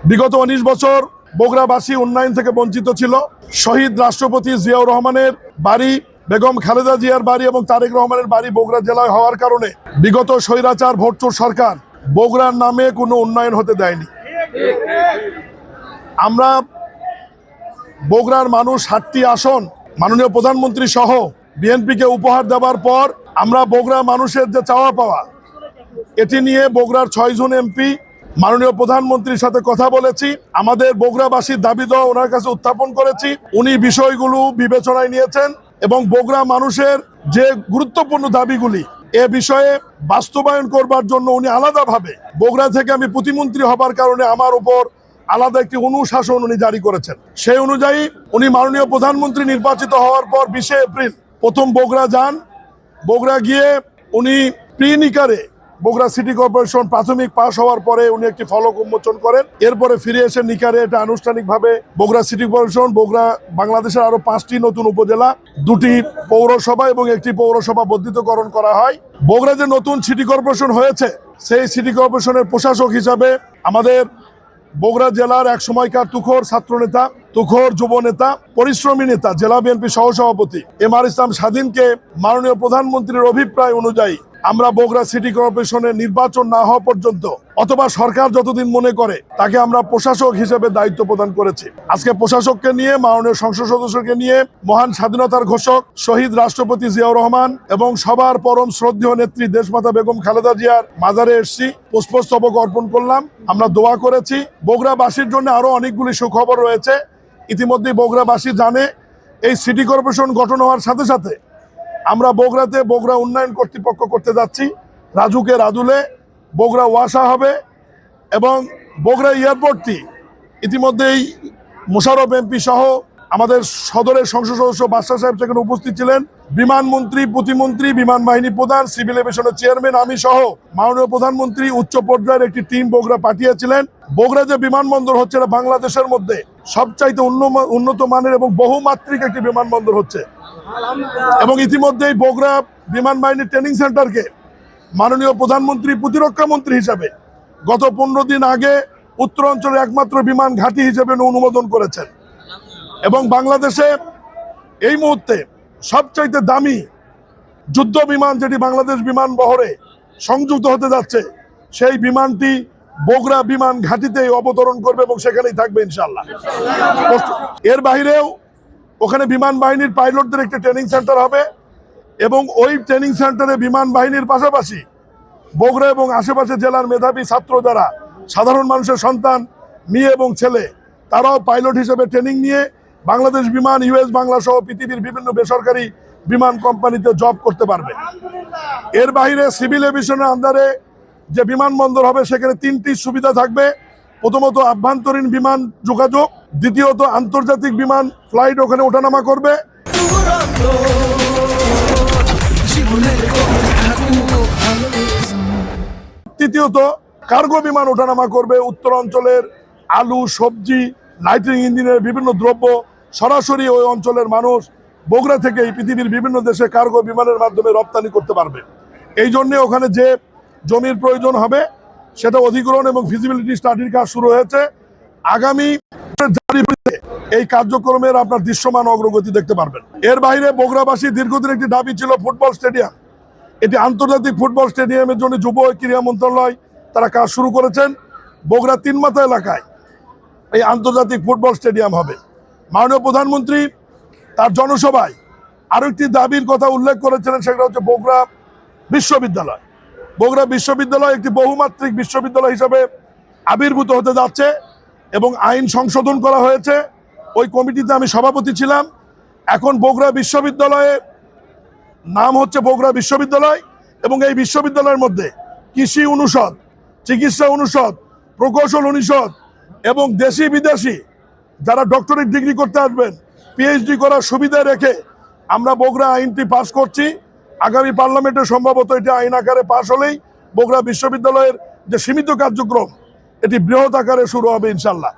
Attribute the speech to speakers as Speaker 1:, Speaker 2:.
Speaker 1: বিগত 19 বছর বগুড়াবাসী উন্নয়ন থেকে বঞ্চিত ছিল। শহীদ রাষ্ট্রপতি জিয়াউর রহমানের বাড়ি, বেগম খালেদা জিয়ার বাড়ি এবং তারেক রহমানের বাড়ি বগুড়া জেলায় হওয়ার কারণে বিগত স্বৈরাচার ভোটচোর সরকার বগুড়ার নামে কোনো উন্নয়ন হতে দেয়নি। আমরা বগুড়ার মানুষ 7টি আসন মাননীয় প্রধানমন্ত্রী সহ বিএনপিকে উপহার দেওয়ার পর আমরা বগুড়া মানুষের যে চাওয়া পাওয়া এটি নিয়ে বগুড়ার 6 জন এমপি মাননীয় প্রধানমন্ত্রীর সাথে কথা বলেছি। আমাদের বগুড়াবাসীর দাবি দেওয়া ওনার কাছে উত্থাপন করেছি। উনি বিষয়গুলো বিবেচনায় নিয়েছেন এবং বগুড়া মানুষের যে গুরুত্বপূর্ণ দাবিগুলি এ বিষয়ে বাস্তবায়ন করবার জন্য উনি আলাদাভাবে বগুড়া থেকে আমি প্রতিমন্ত্রী হবার কারণে আমার উপর আলাদা একটি অনুশাসন উনি জারি করেছেন। সেই অনুযায়ী উনি মাননীয় প্রধানমন্ত্রী নির্বাচিত হওয়ার পর 20 এপ্রিল প্রথম বগুড়া যান। বগুড়া গিয়ে উনি প্রি-নিকারে বগুড়া সিটি কর্পোরেশন প্রাথমিক পাস হওয়ার পরে উনি একটি ফলক উন্মোচন করেন। এরপরে ফিরে এসে নিকারে এটা আনুষ্ঠানিকভাবে বগুড়া সিটি কর্পোরেশন, বগুড়া বাংলাদেশের আরো 5টি নতুন উপজেলা, 2টি পৌরসভা এবং একটি পৌরসভা বর্ধিতকরণ করা হয়। বগুড়া যে নতুন সিটি কর্পোরেশন হয়েছে সেই সিটি কর্পোরেশনের প্রশাসক হিসাবে আমাদের বগুড়া জেলার এক সময়কার তুখোর ছাত্র নেতা, তুখোর যুব নেতা, পরিশ্রমী নেতা, জেলা বিএনপি সহসভাপতি এমআর ইসলাম স্বাধীনকে মাননীয় প্রধানমন্ত্রীর অভিপ্রায় অনুযায়ী আমরা বগুড়া সিটি কর্পোরেশনের নির্বাচন না হওয়া পর্যন্ত অথবা সরকার যতদিন মনে করে তাকে আমরা প্রশাসক হিসেবে দায়িত্ব প্রদান করেছি। আজকে প্রশাসককে নিয়ে, মাননীয় সংসদ সদস্যকে নিয়ে, মহান স্বাধীনতার ঘোষক শহীদ রাষ্ট্রপতি জিয়াউর রহমান এবং সবার পরম শ্রদ্ধেয় নেত্রী দেশমাতা বেগম খালেদা জিয়ার মাজারে এসেছি, পুষ্পস্তবক অর্পণ করলাম, আমরা দোয়া করেছি। বগুড়াবাসীর জন্য আরো অনেকগুলি সুখবর রয়েছে। ইতিমধ্যে বগুড়াবাসী জানে এই সিটি কর্পোরেশন গঠন হওয়ার সাথে সাথে আমরা বগুড়াতে বগুড়া উন্নয়ন কর্তৃপক্ষ করতে যাচ্ছি। রাজুকে রাজুলে বগুড়া ওয়াসা হবে এবং বগুড়া এয়ারপোর্টটি ইতিমধ্যেই মোশাররফ এমপি সহ আমাদের সদরের সংসদ সদস্য বাদশা সাহেব সেখানে উপস্থিত ছিলেন। বিমানমন্ত্রী, প্রতিমন্ত্রী, বিমান বাহিনী প্রধান, সিভিল এভিয়েশনের চেয়ারম্যান, আমি সহ মাননীয় প্রধানমন্ত্রী উচ্চ পর্যায়ের একটি টিম বগুড়া পাঠিয়েছিলেন। বগুড়া যে বিমানবন্দর হচ্ছে এটা বাংলাদেশের মধ্যে সবচাইতে উন্নত মানের এবং বহুমাত্রিক একটি বিমানবন্দর হচ্ছে এবং ইতিমধ্যেই বগুড়া বিমান বাহিনীর ট্রেনিং সেন্টারকে মাননীয় প্রধানমন্ত্রী প্রতিরক্ষা মন্ত্রী হিসাবে গত 15 দিন আগে উত্তরাঞ্চলের একমাত্র বিমান ঘাঁটি হিসেবে অনুমোদন করেছেন এবং বাংলাদেশে এই মুহূর্তে সবচাইতে দামি যুদ্ধ বিমান যেটি বাংলাদেশ বিমান বহরে সংযুক্ত হতে যাচ্ছে সেই বিমানটি বগুড়া বিমান ঘাঁটিতে অবতরণ করবে এবং সেখানেই থাকবে ইনশাআল্লাহ। এর বাইরেও ওখানে বিমান বাহিনীর পাইলটদের একটি ট্রেনিং সেন্টার হবে এবং ওই ট্রেনিং সেন্টারে বিমান বাহিনীর পাশাপাশি বগুড়া এবং আশেপাশে জেলার মেধাবী ছাত্র যারা সাধারণ মানুষের সন্তান, মেয়ে এবং ছেলে, তারাও পাইলট হিসেবে ট্রেনিং নিয়ে বাংলাদেশ বিমান, ইউএস বাংলা সহ পৃথিবীর বিভিন্ন বেসরকারি বিমান কোম্পানিতে জব করতে পারবে। এর বাইরে সিভিল এভিয়েশনের আন্ডারে যে বিমানবন্দর হবে সেখানে 3টি সুবিধা থাকবে। প্রথমত আভ্যন্তরীণ বিমান যোগাযোগ, দ্বিতীয়ত আন্তর্জাতিক বিমান ফ্লাইট ওখানে ওঠানামা করবে, তৃতীয়ত কার্গো বিমান ওঠানামা করবে। উত্তরাঞ্চলের আলু, সবজি, লাইটিং ইঞ্জিনের বিভিন্ন দ্রব্য সরাসরি ওই অঞ্চলের মানুষ বগুড়া থেকে পৃথিবীর বিভিন্ন দেশে কার্গো বিমানের মাধ্যমে রপ্তানি করতে পারবে। এই জন্য ওখানে যে জমির প্রয়োজন হবে সেটা অধিগ্রহণ এবং ফিজিবিলিটি স্টাডির কাজ শুরু হয়েছে। আগামী এই কার্যক্রমের আপনার দৃশ্যমান অগ্রগতি দেখতে পারবেন। এর বাইরে বগুড়াবাসী দীর্ঘদিন একটি দাবি ছিল ফুটবল স্টেডিয়াম। এটি আন্তর্জাতিক ফুটবল স্টেডিয়ামের জন্য যুব ক্রীড়া মন্ত্রণালয় তারা কাজ শুরু করেছেন। বগুড়া 3 মাথা এলাকায় এই আন্তর্জাতিক ফুটবল স্টেডিয়াম হবে। মাননীয় প্রধানমন্ত্রী তার জনসভায় আরো একটি দাবির কথা উল্লেখ করেছিলেন, সেটা হচ্ছে বগুড়া বিশ্ববিদ্যালয়। বগুড়া বিশ্ববিদ্যালয় একটি বহুমাত্রিক বিশ্ববিদ্যালয় হিসাবে আবির্ভূত হতে যাচ্ছে এবং আইন সংশোধন করা হয়েছে। ওই কমিটিতে আমি সভাপতি ছিলাম। এখন বগুড়া বিশ্ববিদ্যালয়ের নাম হচ্ছে বগুড়া বিশ্ববিদ্যালয় এবং এই বিশ্ববিদ্যালয়ের মধ্যে কৃষি অনুষদ, চিকিৎসা অনুষদ, প্রকৌশল অনুষদ এবং দেশি বিদেশি যারা ডক্টরেট ডিগ্রি করতে আসবেন পিএইচডি করার সুবিধা রেখে আমরা বগুড়া আইনটি পাস করছি। আগামী পার্লামেন্টে সম্ভবত এটি আইন আকারে পাস হলেই বগুড়া বিশ্ববিদ্যালয়ের যে সীমিত কার্যক্রম এটি বৃহৎ আকারে শুরু হবে ইনশাল্লাহ।